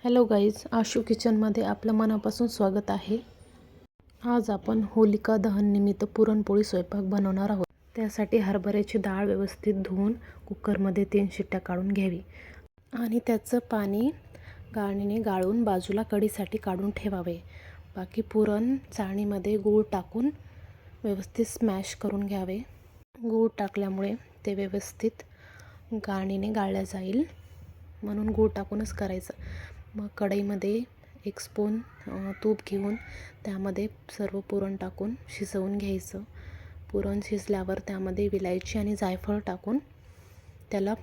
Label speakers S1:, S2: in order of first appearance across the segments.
S1: Hello guys, Ashu किचनमध्ये आपलं मनापासून स्वागत आहे. आज आपण होलिका दहननिमित्त पुरणपोळी स्वयंपाक बनवणार आहोत. त्यासाठी हरभऱ्याची डाळ व्यवस्थित धुवून कुकरमध्ये 3 शिट्ट्या काढून घ्यावी आणि त्याचं पाणी गाळणीने गाळून बाजूला कढीसाठी काढून ठेवावे. बाकी पुरण चाळणीमध्ये गूळ टाकून व्यवस्थित स्मॅश करून घ्यावे. गूळ टाकल्यामुळे ते व्यवस्थित गाळणीने गाळल्या जाईल, म्हणून गूळ टाकूनच करायचं. मग कढईमध्ये 1 स्पून तूप घेऊन त्यामध्ये सर्व पुरण टाकून शिजवून घ्यायचं. पुरण शिजल्यावर त्यामध्ये विलायची आणि जायफळ टाकून त्याला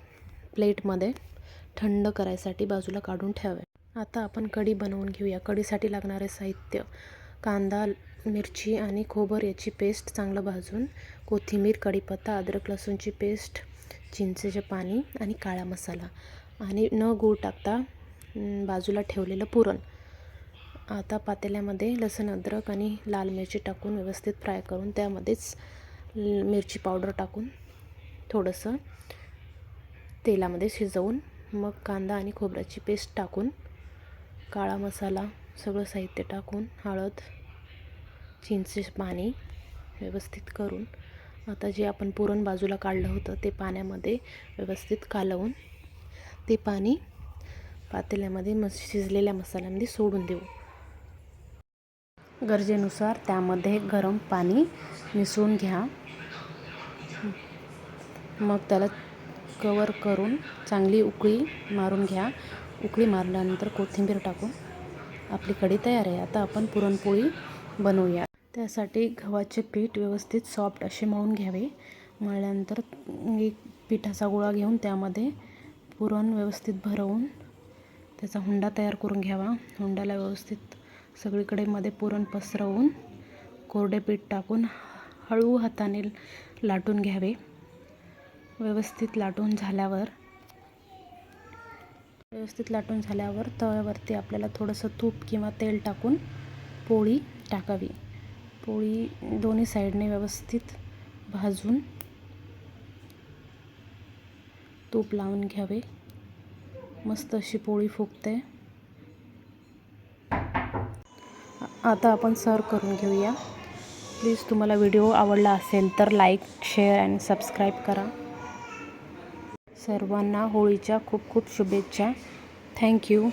S1: प्लेटमध्ये थंड करायसाठी बाजूला काढून ठेवावे. आता आपण कढी बनवून घेऊया. कढीसाठी लागणारे साहित्य: कांदा, मिरची आणि खोबर याची पेस्ट चांगलं भाजून, कोथिंबीर, कढीपत्ता, अद्रक लसूणची पेस्ट, चिंचेचे पाणी आणि काळा मसाला आणि न गूळ टाकता बाजूला ठेवलेलं पुरण. आता पातेल्यामध्ये लसूण, अद्रक आणि लाल मिरची टाकून व्यवस्थित फ्राय करून त्यामध्येच मिरची पावडर टाकून थोडंसं तेलामध्ये शिजवून मग कांदा आणि खोबऱ्याची पेस्ट टाकून काळा मसाला सगळं साहित्य टाकून हळद, चिंचेचे पाणी व्यवस्थित करून आता जे आपण पुरण बाजूला काढलं होतं ते पाण्यामध्ये व्यवस्थित कालवून ते पाणी पातेल्यामध्ये शिजलेल्या मसाल्यामध्ये सोडून देऊ. गरजेनुसार त्यामध्ये गरम पाणी मिसळून घ्या. मग त्याला कवर करून चांगली उकळी मारून घ्या. उकळी मारल्यानंतर कोथिंबीर टाकून आपली कढी तयार आहे. आता आपण पुरणपोळी बनवूया. त्यासाठी गव्हाचे पीठ व्यवस्थित सॉफ्ट असे मळून घ्यावे. मळल्यानंतर एक पिठाचा गोळा घेऊन त्यामध्ये पुरण व्यवस्थित भरवून त्याचा हुंडा तयार करून घ्यावा. हुंड्याला व्यवस्थित सगळीकडे मध्ये पुरण पसरवून कोरडे पीठ टाकून हळू हाताने लाटून घ्यावे. व्यवस्थित लाटून झाल्यावर तव्यावरती आपल्याला थोडंसं तूप किंवा तेल टाकून पोळी टाकावी. पोळी दोन्ही साईडने व्यवस्थित भाजून तूप लावून घ्यावे. मस्त अशी पोळी फुगते. आता आपण सर्व करून घेऊया. प्लीज तुम्हाला व्हिडिओ आवडला असेल तर लाईक, शेअर आणि सबस्क्राईब करा. सर्वांना होळीच्या खूप खूप शुभेच्छा. थँक्यू.